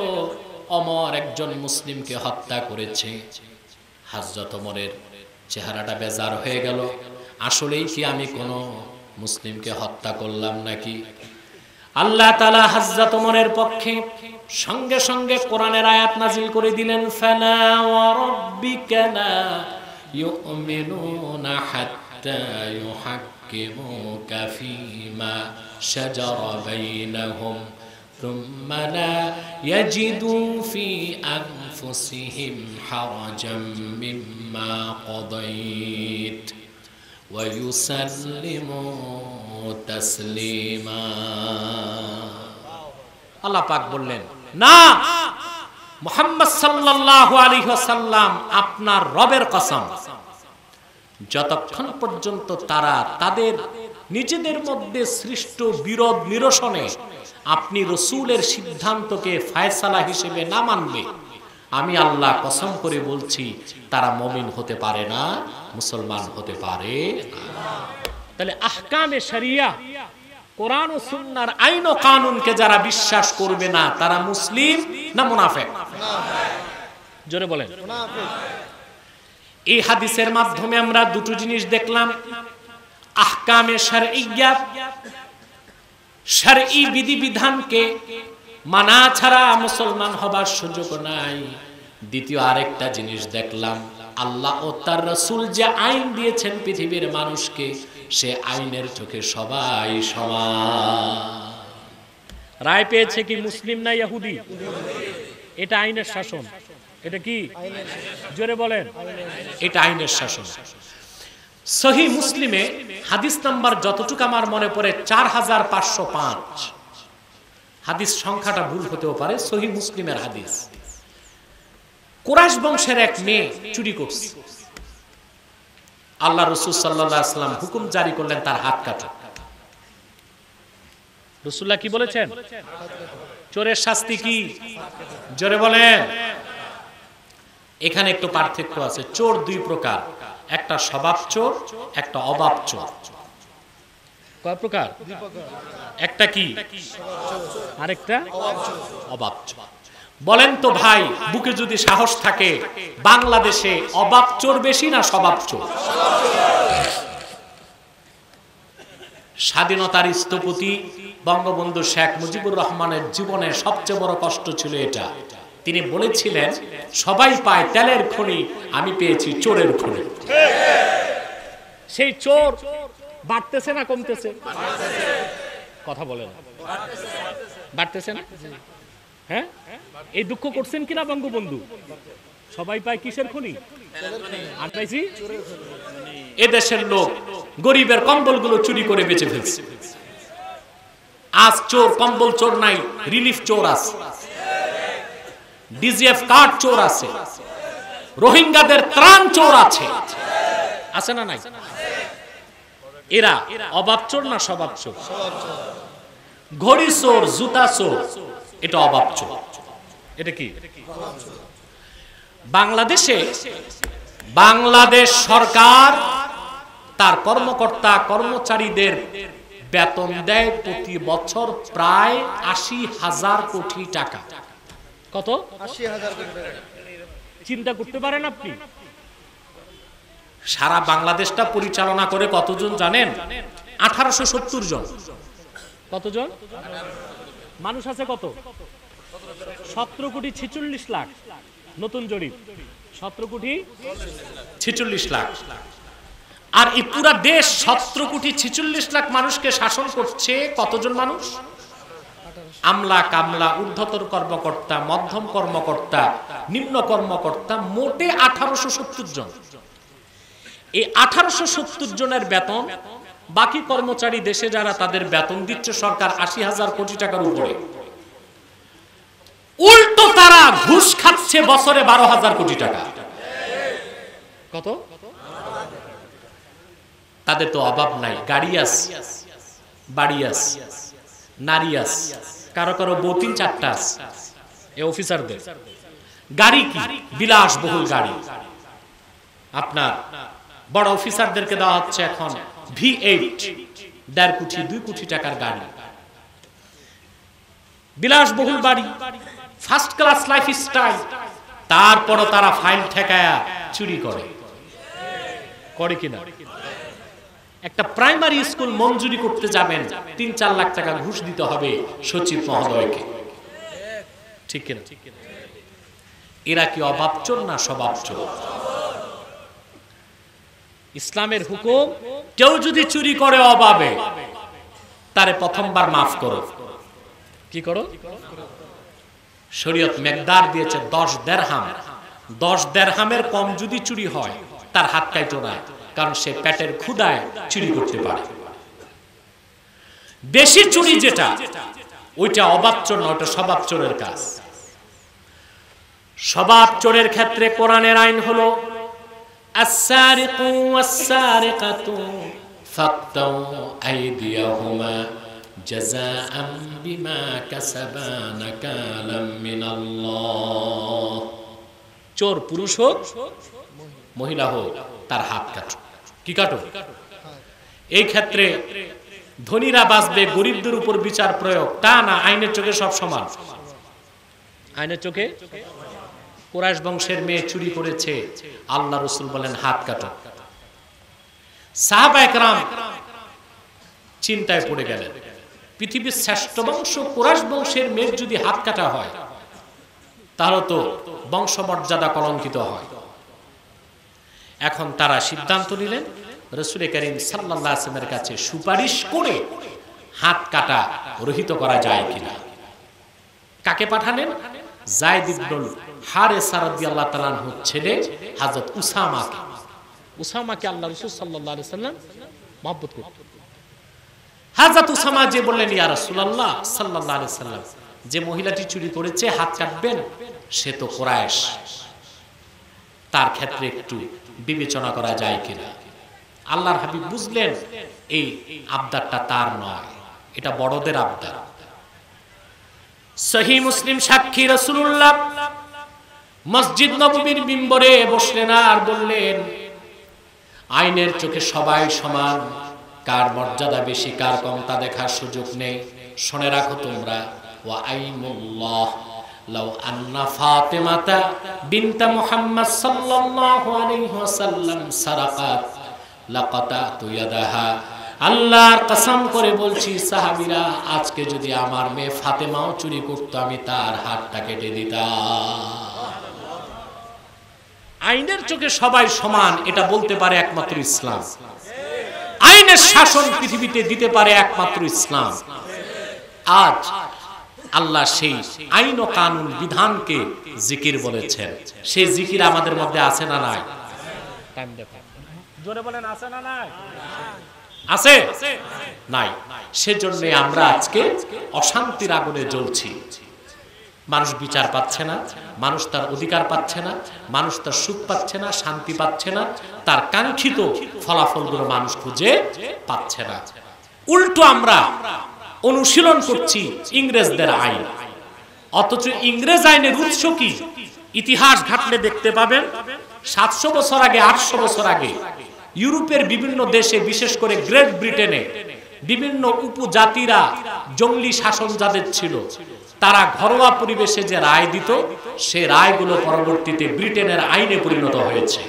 ওমর একজন মুসলিমকে হত্যা করেছে। হযরত ওমরের চেহারাটা বেজার হয়ে গেল, আসলেই কি আমি কোন মুসলিমকে হত্যা করলাম নাকি? আল্লাহ তাআলা হযরত ওমরের পক্ষে সঙ্গে সঙ্গে কোরআনের আয়াত নাজিল করে দিলেন, ফালা ওয়া রাব্বিকা লা ইউমিনুনা হাত্তা ইউহাক্কিমুকা ফীমা শাজারা বাইনাহুম থুম্মা লা ইয়াজিদু ফি আনফুসিহিম হারাজাম মিম্মা কাদাইত ওয়া ইউসাল্লিমু তাসলিমা। আল্লাহ পাক বললেন, না, মুহাম্মদ সাল্লাল্লাহু আলাইহি ওয়াসাল্লাম আপনার রবের কসম, যতক্ষণ পর্যন্ত তারা তাদের নিজেদের মধ্যে সৃষ্ট বিরোধ নিরসনে আপনি রাসূলের সিদ্ধান্তকে ফয়সালা হিসেবে না মানবে, আমি আল্লাহ কসম করে বলছি তারা মুমিন হতে পারে না, মুসলমান হতে পারে না। তাহলে আহকামে শরিয়া, কোরআন ও সুন্নাহর আইন ও কানুনকে যারা বিশ্বাস করবে না, তারা মুসলিম না মুনাফিক? জোরে বলেন। এই হাদিসের মাধ্যমে আমরা দুটো জিনিস দেখলাম, আহকামে শরঈয়া, শরঈ বিধিবিধানকে মানা ছাড়া মুসলমান হবার সুযোগ নাই। দ্বিতীয় আরেকটা জিনিস দেখলাম, আল্লাহ ও তার রাসূল যে আইন দিয়েছেন পৃথিবীর মানুষকে, সে আইনের চোখে সবাই সমান। রায় পেয়েছে কি মুসলিম না ইহুদি? এটা আইনের শাসন। এটা কি? জোরে বলেন। এটা আইনের শাসন। সহিহ মুসলিমে হাদিস নাম্বার যতটুকু আমার মনে পড়ে 4505, হাদিস সংখ্যাটা ভুল হতেও পারে, সহিহ মুসলিমের হাদিস। কুরাইশ বংশের এক মেয়ে চুরি করছে, আল্লাহ রাসূল সাল্লাল্লাহু আলাইহি ওয়াসাল্লাম হুকুম জারি করলেন তার হাত কাটো। রাসূলুল্লাহ কি বলেছেন? চোরের শাস্তি কি? জোরে বলেন। এখানে একটু পার্থক্য আছে। চোর দুই প্রকার, একটা স্বভাব চোর, একটা অভাব চোর। কয় প্রকার? একটা কি, আরেকটা অবাব চোর। বলেন তো ভাই, বুকে যদি সাহস থাকে, বাংলাদেশে অবাব চোর বেশি না স্বভাব চোর? স্বাধীনতার স্থপতি বঙ্গবন্ধু শেখ মুজিবুর রহমানের জীবনে সবচেয়ে বড় কষ্ট ছিল এটা। তিনি বলেছিলেন, সবাই পায় তেলের খনি, আমি পেয়েছি চোরের খনি। সেই চোর বাড়তেছে না কমতেছে? কথা বলেন, বাড়তেছে না? হ্যাঁ, এই দুঃখ করছেন কিনা বঙ্গবন্ধু? সবাই পায় কিসের খনি? আর পাইছি এদেশের লোক গরিবের কম্বলগুলো চুরি করে বেঁচে ফেলছে। আজ চোর কম্বল চোর নাই, রিলিফ চোর আছে, ডিজিএফ কার্ড চোর আছে, রোহিঙ্গাদের ত্রাণ চোর আছে, আছে না নাই? এরা অবাব চোর না স্বভাব চোর? ঘড়ি চোর, জুতা চোর, এটা অবাব চোর। এটা কি? বাংলাদেশে বাংলাদেশ সরকার তার কর্মকর্তা কর্মচারীদের বেতন দেয় প্রতি বছর প্রায় ৮০,০০০ কোটি টাকা। কত? ৮০,০০০ কোটি টাকা। চিন্তা করতে পারেন আপনি? সারা বাংলাদেশটা পরিচালনা করে কতজন জানেন? ১৮৭০ জন। কতজন মানুষ আছে? কত? ১৭,৪৬,০০,০০০। নতুন জরিপ ১৭,৪৬,০০,০০০। আর এই পুরা দেশ ১৭,৪৬,০০,০০০ মানুষকে শাসন করছে কতজন মানুষ? আমলা কামলা, ঊর্ধ্বতর কর্মকর্তা, মধ্যম কর্মকর্তা, নিম্ন কর্মকর্তা, মোটে ১৮৭০ জন। এই ১৮৭০ জনের বেতন, বাকি কর্মচারী দেশে যারা, তাদের বেতন দিচ্ছে সরকার ৮০,০০০ কোটি টাকার উপরে। উল্টো তারা ঘুষ খাচ্ছে বছরে ১২,০০০ কোটি টাকা। কত? তাদের তো অভাব নাই, গাড়ি আছে, বাড়ি আছে, নারী আছে, কারো কারো বউ ৩-৪টা আছে। এই অফিসারদের গাড়ি কি? বিলাসবহুল গাড়ি। আপনার বড় অফিসারদেরকে দেওয়া হচ্ছে এখন V8, ১.৫ কোটি ২ কোটি টাকার গাড়ি, বিলাসবহুল বাড়ি, ফার্স্ট ক্লাস লাইফ স্টাইল। তারপরও তারা ফাইল ঠেকায়া চুরি করে। করে কিনা? একটা প্রাইমারি স্কুল মঞ্জুরি করতে যাবেন, ৩-৪ লাখ টাকা ঘুষ দিতে হবে সচিব মহোদয়কে। ঠিক কিনা? এরা কি অভাব চোর না স্বভাব চোর? ইসলামের হুকুম, কেউ যদি চুরি করে অভাবে, তারে প্রথমবার মাফ করো। কি করো? শরীয়ত মেকদার দিয়েছে ১০ দেরহাম। ১০ দেরহামের কম যদি চুরি হয়, তার হাত কাটো না, কারণ সে পেটের ক্ষুধায় চুরি করতে পারে। বেশি চুরি যেটা, ওইটা অবাব চোর না, ওটা স্বভাব চোরের কাজ। স্বভাব চোরের ক্ষেত্রে কোরআনের আইন হলো আস-সারিকু ওয়াস-সারিকাতু ফাকতাউ আইদিয়াহুমা জাযাআম বিমা কাসাবা নাকালাম মিনাল্লাহ। চোর পুরুষ হোক মহিলা হোক, তার হাত কাটো। কি কাটো? এই ক্ষেত্রে ধনীরা বাঁচবে, গরিবদের উপর বিচার প্রয়োগ, তা না। আইনের চোখে সব সমান। আইনের চোখে কুরাইশ বংশের মেয়ে চুরি করেছে, আল্লাহ রাসূল বলেন হাত কাটো। সাহাবায়ে কেরাম চিন্তায় পড়ে গেলেন, পৃথিবীর শ্রেষ্ঠ বংশ কুরাইশ বংশের মেয়ের যদি হাত কাটা হয়, তাহলে তো বংশমর্যাদা কলঙ্কিত হয়। এখন তারা সিদ্ধান্ত নিলেন রাসূল করিম সাল্লাল্লাহু আলাইহি ওয়াসাল্লামের কাছে সুপারিশ করে হাত কাটা রহিত করা যায় কিনা। কাকে পাঠালেন? যায়েদ ইবনুল হারেসা রাদিয়াল্লাহু তাআলা আনহুর ছেলে হযরত উসামাকে। উসামাকে আল্লাহ রাসূল সাল্লাল্লাহু আলাইহি ওয়াসাল্লাম মহব্বত করতেন। হযরত উসামা যে বললেন, ইয়া রাসূলুল্লাহ সাল্লাল্লাহু আলাইহি ওয়াসাল্লাম, যে মহিলাটি চুরি করেছে হাত কাটবেন, সে তো কুরাইশ, তার ক্ষেত্রে একটু বিবেচনা করা যায় কিনা। আল্লাহর হাবিব বুঝলেন এই আবদারটা তার নয়, এটা বড়দের আবদার। সহিহ মুসলিম সাক্ষী, রাসূলুল্লাহ মসজিদ নববীর মিম্বরে বসলেন আর বললেন, আইনের চোখে সবাই সমান, কার মর্যাদা বেশি কার কম তা দেখার সুযোগ নেই। শুনে রাখো তোমরা, ওয়া আইমুল্লাহ লাউ আন্না ফাতিমাতা বিনতা মুহাম্মদ সাল্লাল্লাহু আলাইহি ওয়াসাল্লাম সারাকাত লাকাতাতু ইয়াদাহা। আল্লাহর কসম করে বলছি সাহাবীরা, আজকে যদি আমার মেয়ে ফাতেমাও চুরি করত আমি তার হাতটা কেটে দিতাম। আইনের চোখে সবাই সমান এটা বলতে পারে একমাত্র ইসলাম। আইনের শাসন পৃথিবীতে দিতে পারে একমাত্র ইসলাম। আজ আল্লাহ সেই আইন ও কানুন বিধানকে জিকির বলেছেন। সেই জিকির আমাদের মধ্যে আছে না নাই? জোরে বলেন, আছে না নাই? আছে নাই? সেজন্য আমরা আজকে অশান্তির আগুনে জ্বলছি। মানুষ বিচার পাচ্ছে না, মানুষ তার অধিকার পাচ্ছে না, মানুষ তার সুখ পাচ্ছে না, শান্তি পাচ্ছে না, তার কাঙ্ক্ষিত ফলাফলগুলো মানুষ খুঁজে পাচ্ছে না। উল্টো আমরা অনুশীলন করছি ইংরেজদের আইন। অথচ ইংরেজ আইনের উৎস কি? ইতিহাস ঘাটলে দেখতে পাবেন 700 বছর আগে, 800 বছর আগে ইউরোপের বিভিন্ন দেশে, বিশেষ করে গ্রেট ব্রিটেনে বিভিন্ন উপজাতিরা জঙ্গলি শাসন যাদের ছিল, তারা ঘরোয়া পরিবেশে যে রায় দিত, সে রায়গুলো পরবর্তীতে ব্রিটেনের আইনে পরিণত হয়েছে।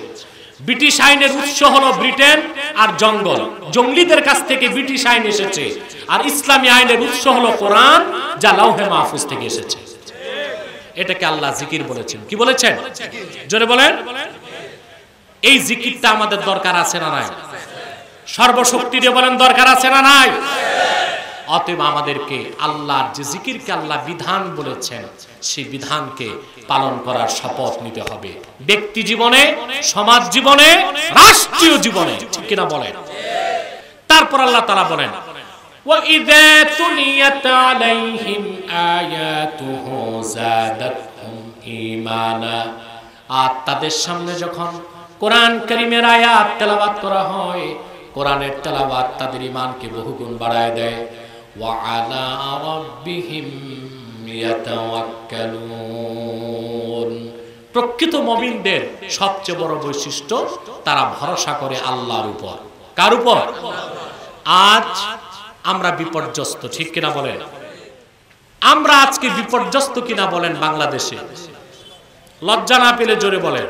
ব্রিটিশ আইনের উৎস হলো ব্রিটেন আর জঙ্গল, জঙ্গলিদের কাছ থেকে ব্রিটিশ আইন এসেছে। আর ইসলামী আইনের উৎস হলো কোরআন, যা লাউহে মাহফুজ থেকে এসেছে। এটাকে আল্লাহ জিকির বলেছেন। কি বলেছেন? জোরে বলেন। এই জিকিরটা আমাদের দরকার আছে না নাই? সর্বশক্তি দিয়ে বলেন, দরকার আছে না নাই? অতএব আমাদেরকে আল্লাহর যে জিকিরকে আল্লাহ বিধান বলেছেন, সেই বিধানকে পালন করার শপথ নিতে হবে। ব্যক্তি জীবনে, সমাজ জীবনে, রাষ্ট্রীয় জীবনে, ঠিক কিনা বলেন? তারপর আল্লাহ তাআলা বলেন, ওয়া ইযা তুলিয়াত আলাইহিম আয়াতুহু যাদাতহুম ঈমানা। আর তাদের সামনে যখন কোরআন কারীমের আয়াত তেলাওয়াত করা হয়, কোরআনের তেলাওয়াত তাদের ঈমানকে বহুগুণ বাড়ায় দেয়। ওয়া আলা রাব্বিহিম ইয়াতাওয়াক্কালুন। প্রকৃত মুমিনদের সবচেয়ে বড় বৈশিষ্ট্য, তারা ভরসা করে আল্লাহর উপর। কার উপর? আজ আমরা বিপর্যস্ত, ঠিক কিনা বলেন? আমরা আজকে বিপর্যস্ত কিনা বলেন? বাংলাদেশে লজ্জা না পেলে জোরে বলেন,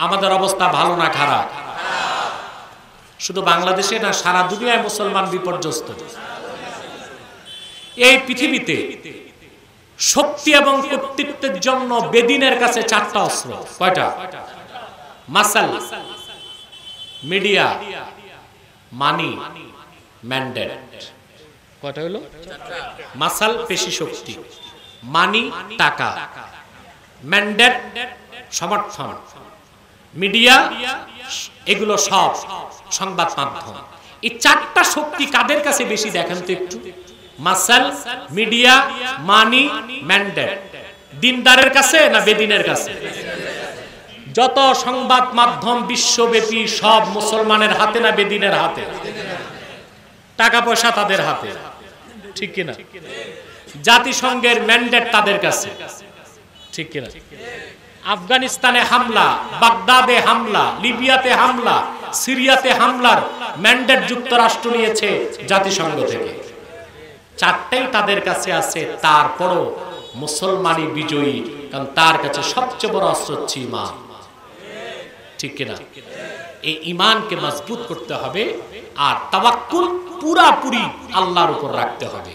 আমাদের অবস্থা ভালো না খারাপ? শুধু বাংলাদেশে না, সারা দুনিয়ায় মুসলমান বিপর্যস্ত। এই পৃথিবীতে শক্তি এবং কর্তৃত্বের জন্য বেদিনের কাছে 4টা অস্ত্র। কয়টা? মাসাল, মিডিয়া, মানি, ম্যান্ডেট। কয়টা হলো? মাসাল পেশি শক্তি, মানি টাকা, ম্যান্ডেট সমর্থন, মিডিয়া এগুলো সব সংবাদ মাধ্যম। এই 4টা শক্তি কাদের কাছে বেশি দেখেন তো একটু? মাসাল, মিডিয়া, মানি, ম্যান্ডেট। দিনদারের কাছে না বেদিনের কাছে? যত সংবাদ মাধ্যম বিশ্বব্যাপী সব মুসলমানের হাতে না বেদিনের হাতে? টাকা পয়সা তাদের হাতে, ঠিক কিনা? জাতিসংঘের ম্যান্ডেট তাদের কাছে, ঠিক কিনা? আফগানিস্তানে হামলা, বাগদাদে হামলা, লিবিয়াতে হামলা, সিরিয়াতে হামলার ম্যান্ডেট যুক্তরাষ্ট্র নিয়েছে জাতিসংঘ থেকে। 4টাই তাদের কাছে আছে। তারপরও মুসলমানই বিজয়ী, কারণ তার কাছে সবচেয়ে বড় অস্ত্র হচ্ছে ঈমান, ঠিক কিনা? এই ঈমানকে মজবুত করতে হবে আর তাওয়াক্কুল পুরাপুরি আল্লাহর উপর রাখতে হবে।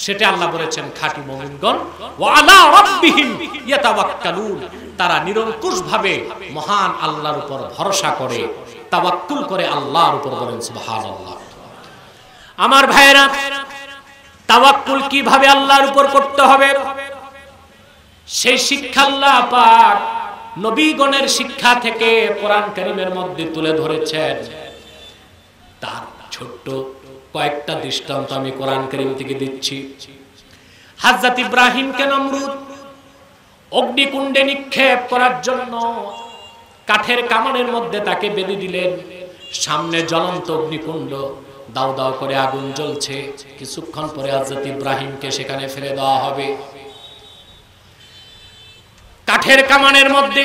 সেটা আল্লাহ বলেছেন, খাঁটি মুমিনগণ ওয়া আলা রাব্বিহিম ইয়াতাওয়াক্কালুন, তারা নিরঙ্কুশভাবে মহান আল্লাহর উপর ভরসা করে, তাওয়াক্কুল করে আল্লাহর উপর। বলেন সুবহানাল্লাহ। আমার ভাইরা, তাওয়াক্কুল কিভাবে আল্লাহর উপর করতে হবে সেই শিক্ষা আল্লাহ পাক নবীগণের শিক্ষা থেকে কোরআন কারীমের মধ্যে তুলে ধরেছেন। তার ছোট্ট কয়েকটা দৃষ্টান্ত আমি কোরআন কারীম থেকে দিচ্ছি। হযরত ইব্রাহিমকে নমরুদ অগ্নিকুণ্ডে নিক্ষেপ করার জন্য কাঠের কামানের মধ্যে তাকে বেঁধে দিলেন। সামনে জ্বলন্ত অগ্নিকুণ্ড, দাও দাও করে আগুন জ্বলছে। কিছুক্ষণ পরে হযরত ইব্রাহিমকে সেখানে ফেলে দেওয়া হবে। কাঠের কামানের মধ্যে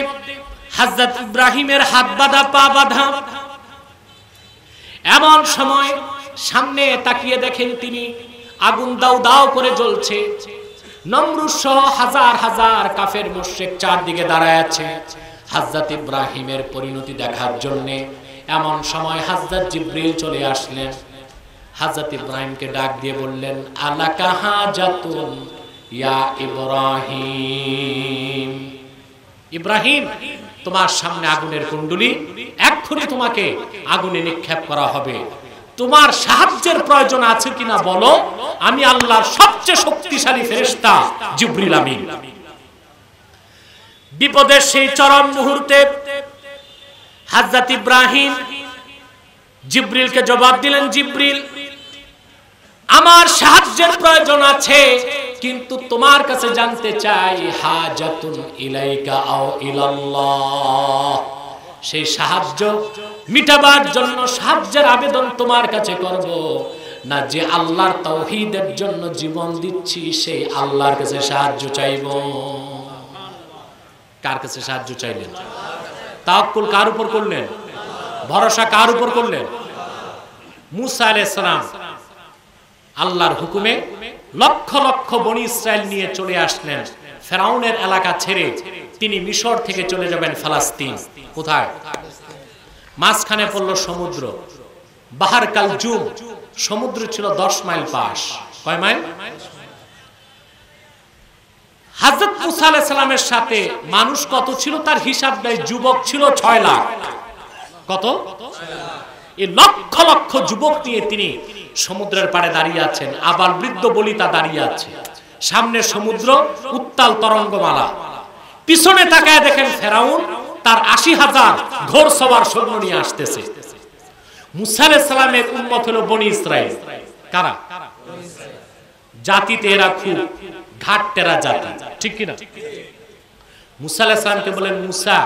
হযরত ইব্রাহিমের হাত বাঁধা, পা বাঁধা। এমন সময় সামনে তাকিয়ে দেখেন তিনি আগুন দাউ দাউ করে জ্বলছে। নমরুদ সহ হাজার হাজার কাফের মুশরিক চারদিকে দাঁড়ায় আছে হযরত ইব্রাহিমের পরিণতি দেখার জন্য। এমন সময় হযরত জিবরিল চলে আসলেন, হযরত ইব্রাহিমকে ডাক দিয়ে বললেন, আলাকা হাজাতুন ইয়া ইব্রাহিম। ইব্রাহিম, তোমার সামনে আগুনের কুণ্ডলী, এক্ষুনি তোমাকে আগুনে নিক্ষেপ করা হবে। তোমার সাহায্যের প্রয়োজন আছে কিনা বলো, আমি আল্লাহর সবচেয়ে শক্তিশালী ফেরেশতা জিবরিল আমিন। বিপদের সেই চরম মুহূর্তে হযরত ইব্রাহিম জিবরিলকে জবাব দিলেন, জিবরিল, আমার সাহায্যের প্রয়োজন আছে, কিন্তু তোমার কাছে জানতে চাই, হাজাতুন ইলাইকা আও ইলাল্লাহ, সেই সাহায্য মিটাবার জন্য সাহায্যের আবেদন তোমার কাছে করব না যে আল্লাহর তাওহীদের জন্য জীবন দিচ্ছি সেই আল্লাহর কাছে সাহায্য চাইব। কার কাছে সাহায্য চাইলেন? তাওয়াক্কুল কার উপর করলেন? ভরসা কার উপর করলেন? মুসা আলাইহিস সালাম আল্লাহর হুকুমে লক্ষ লক্ষ বনি ইসরাইল নিয়ে চলে আসলেন ফেরাউনের এলাকা ছেড়ে। তিনি মিশর থেকে চলে যাবেন ফিলিস্তিন। কোথায়? মাঝখানে পড়ল সমুদ্র, বাহার কালজুম। সমুদ্র ছিল 10 মাইল পাশ। কয় মাইল? হযরত মুসা আলাইহিস সালামের সাথে মানুষ কত ছিল তার হিসাব নাই, যুবক ছিল 6 লাখ। কত? এই লক্ষ লক্ষ যুবক নিয়ে তিনি সমুদ্রের পাড়ে দাঁড়িয়ে আছেন, আবার বৃদ্ধ বলিতা দাঁড়িয়ে আছে। সামনে সমুদ্র, উত্তাল তরঙ্গমালা। পিছনে তাকায় দেখেন ফেরাউন তার 80,000 ঘোড়সওয়ার সৈন্য নিয়ে আসতেছে। মুসা আলাইহিস সালামের উম্মত হলো বনি ইসরাইল। কারা? জাতিতে এরা খুব ঘাটতেরা জাতি, ঠিক কি না? মুসা আলাইহিস সালামকে বলেন, মুসা,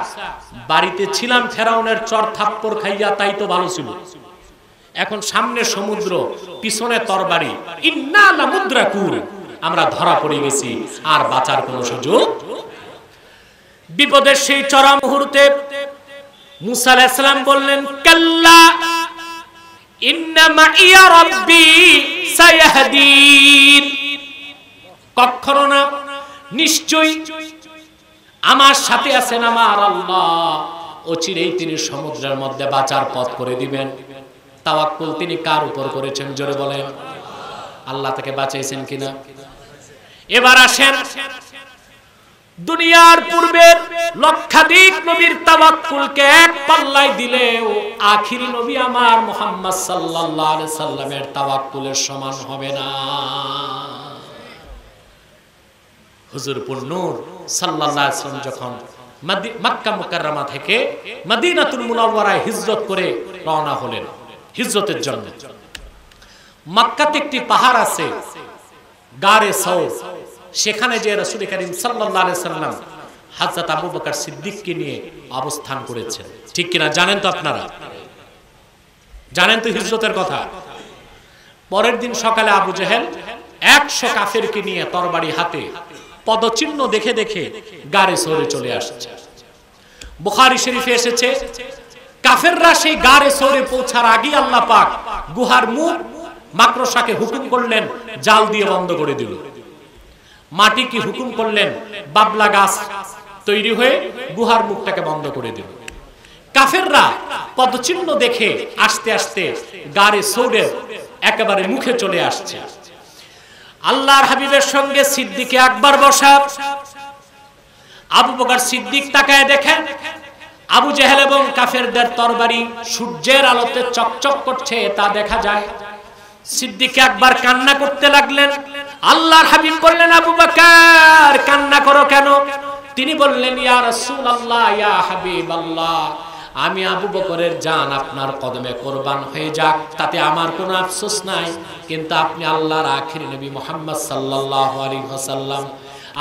বাড়িতে ছিলাম ফেরাউনের চর থাপ্পড় খাইয়া, তাই তো ভালো ছিল। এখন সামনে সমুদ্র, পিছনে তরবারি, ইন্না লামুদ্রাকুন, আমরা ধরা পড়ে গেছি, আর বাঁচার কোনো সুযোগ। বিপদের সেই চরম মুহূর্তে মুসা আলাইহিস সালাম বললেন, কাল্লা ইন্না মাইয়া রাব্বি সায়াহদিন, কখনো না, নিশ্চয়ই আমার সাথে আছেন আমার আল্লাহ, অচিরেই তিনি সমুদ্রের মধ্যে বাঁচার পথ করে দিবেন। তাওয়াক্কুল তিনি কার উপর করেছেন? জোরে বলেন। আল্লাহ তাকে বাঁচাইছেন কিনা? এবার আসেন, দুনিয়ার পূর্বের লক্ষাধিক নবীর তাওয়াক্কুলকে এক পাল্লায় দিলেও আখিরি নবী আমার মুহাম্মদ সাল্লাল্লাহু আলাইহি সাল্লামের তাওয়াক্কুলের সমান হবে না। হুজুর নূর সাল্লাল্লাহু আলাইহি ওয়াসাল্লাম যখন মক্কা মুকাররমা থেকে মদিনাতুল মুনাওয়ারায় হিজরত করে রওনা হলেন হিজরতের জন্য, মক্কাতে একটি পাহাড় আছে গারে সওর, সেখানে যে রাসূল করিম সাল্লাল্লাহু আলাইহি সাল্লাম হযরত আবু বকর সিদ্দিককে নিয়ে অবস্থান করেছেন, ঠিক কিনা? জানেন তো আপনারা? জানেন তো হিজরতের কথা? পরের দিন সকালে আবু জেহেল 100 কাফেরকে নিয়ে তরবারি হাতে পদচিহ্ন দেখে দেখে গারে সওরে চলে আসছে। বুখারী শরীফে এসেছে, কাফেররা সেই গারে সওরে পৌঁছার আগে আল্লাহ পাক গুহার মুখ মাকড়সাকে হুকুম করলেন জাল দিয়ে বন্ধ করে দিল। মাটি কি হুকুম করলেন বাবলা গাছ তৈরি হয়ে গুহার মুখটাকে বন্ধ করে দিল। কাফেররা পদচিহ্ন দেখে আস্তে আস্তে গারে সওরের একেবারে মুখে চলে আসছে। আল্লাহর হাবিবের সঙ্গে সিদ্দিকে আকবর বসা। আবু বকর সিদ্দিক তাকায় দেখেন আবু জেহেল এবং কাফেরদের তরবারি সূর্যের আলোতে চকচক করছে, তা দেখা যায়। সিদ্দিক আকবর কান্না করতে লাগলেন। আল্লাহর হাবিব বললেন, আবু বকর কান্না করো কেন? তিনি বললেন, ইয়া রাসূলুল্লাহ, ইয়া হাবিবাল্লাহ, আমি আবু বকরের জান আপনার কদমে কুরবান হয়ে যাক, তাতে আমার কোনো আফসোস নাই, কিন্তু আপনি আল্লাহর আখির নবী মুহাম্মদ সাল্লাল্লাহু আলাইহি ওয়াসাল্লাম,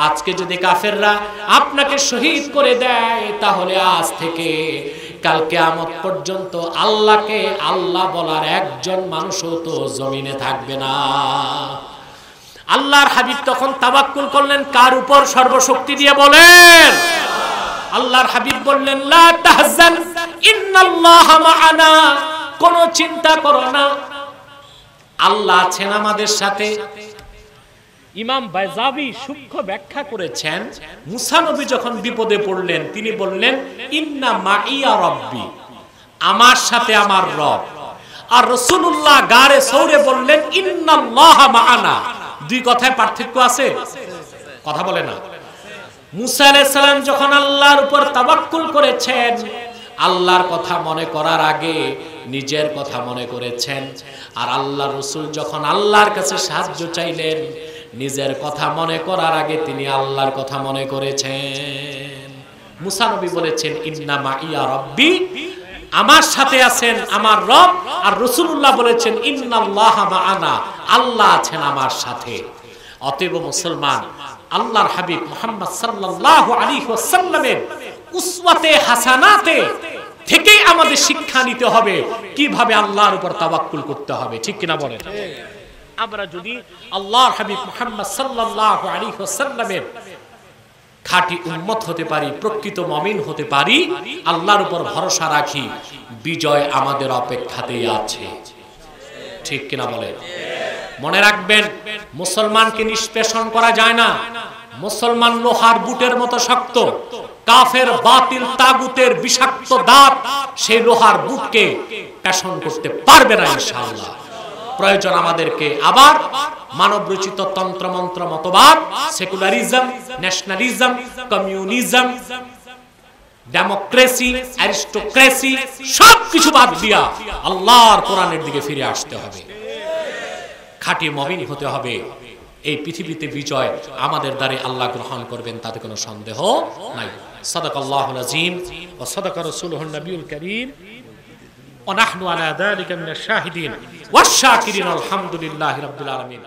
আজকে যদি কাফেররা আপনাকে শহীদ করে দেয়, তাহলে আজ থেকে কাল কিয়ামত পর্যন্ত আল্লাহকে আল্লাহ বলার একজন মানুষও তো জমিনে থাকবে না। আল্লাহর হাবিব তখন তাওয়াক্কুল করলেন কার উপর? সর্বশক্তি দিয়ে বলেন। আল্লাহর হাবিব বললেন, লা তাহজান ইন্নাল্লাহা মা'ানা, কোনো চিন্তা করো না, আল্লাহ আছেন আমাদের সাথে। ইমাম বাইজাবি সূক্ষ্ম ব্যাখ্যা করেছেন, মুসা নবী যখন বিপদে পড়লেন তিনি বললেন ইন্না মাইয়া রব্বি, আমার সাথে আমার রব। আর রাসূলুল্লাহ গারে সৌরে বললেন ইন্নাল্লাহা মাআনা। দুই কথায় পার্থক্য আছে? কথা বলে না। মুসা আলাইহিস সালাম যখন আল্লাহর উপর তাওয়াক্কুল করেছেন, আল্লাহর কথা মনে করার আগে নিজের কথা মনে করেছেন। আর আল্লাহর রাসূল যখন আল্লাহর কাছে সাহায্য চাইলেন, নিজের কথা মনে করার আগে তিনি আল্লাহর কথা মনে করেছেন। মুসা নবী বলেছেন ইন্না মাইয়া রব্বি, আমার সাথে আছেন আমার রব। আর রাসূলুল্লাহ বলেছেন ইন্নাল্লাহা মাআনা, আল্লাহ আছেন আমার সাথে। অতএব মুসলমান, আল্লাহর হাবিব মুহাম্মদ সাল্লাল্লাহু আলাইহি ওয়াসাল্লামের উসওয়াতে হাসানাতে থেকে আমাদের শিক্ষা নিতে হবে কিভাবে আল্লাহর উপর তাওয়াক্কুল করতে হবে, ঠিক কিনা বলেন? আমরা যদি আল্লাহর হাবিব মুহাম্মদ সাল্লাল্লাহু আলাইহি ওয়াসাল্লামের খাঁটি উম্মত হতে পারি, প্রকৃত মুমিন হতে পারি, আল্লাহর উপর ভরসা রাখি, বিজয় আমাদের অপেক্ষাতেই আছে, ঠিক কিনা বলেন? মনে রাখবেন, মুসলমানকে নিষ্পেষণ করা যায় না। মুসলমান লোহার বুটের মতো শক্ত। কাফের বাতিল তাগুতের বিষাক্ত দাঁত সেই লোহার বুটকে পেষণ করতে পারবে না ইনশাআল্লাহ। প্রয়োজন আমাদেরকে আবার মানব রচিত তন্ত্রমন্ত্র মতবাদ, secularism, nationalism, communism, democracy, aristocracy সবকিছু বাদ দিয়া আল্লাহর কোরআনের দিকে ফিরে আসতে হবে। খাঁটি মুমিন হতে হবে। এই পৃথিবীতে বিজয় আমাদের দ্বারে আল্লাহ গ্রহণ করবেন, তাতে কোনো সন্দেহ নাই। সাদাকাল্লাহুল আযীম ওয়া সাদাকা রাসূলুহুন নবিয়ুল কারীম ওয়া নাহনু আলা যালিকা মিনাশ শাহিদিন ওয়াশ শাকিরিন আলহামদুলিল্লাহি রাব্বিল আলামিন।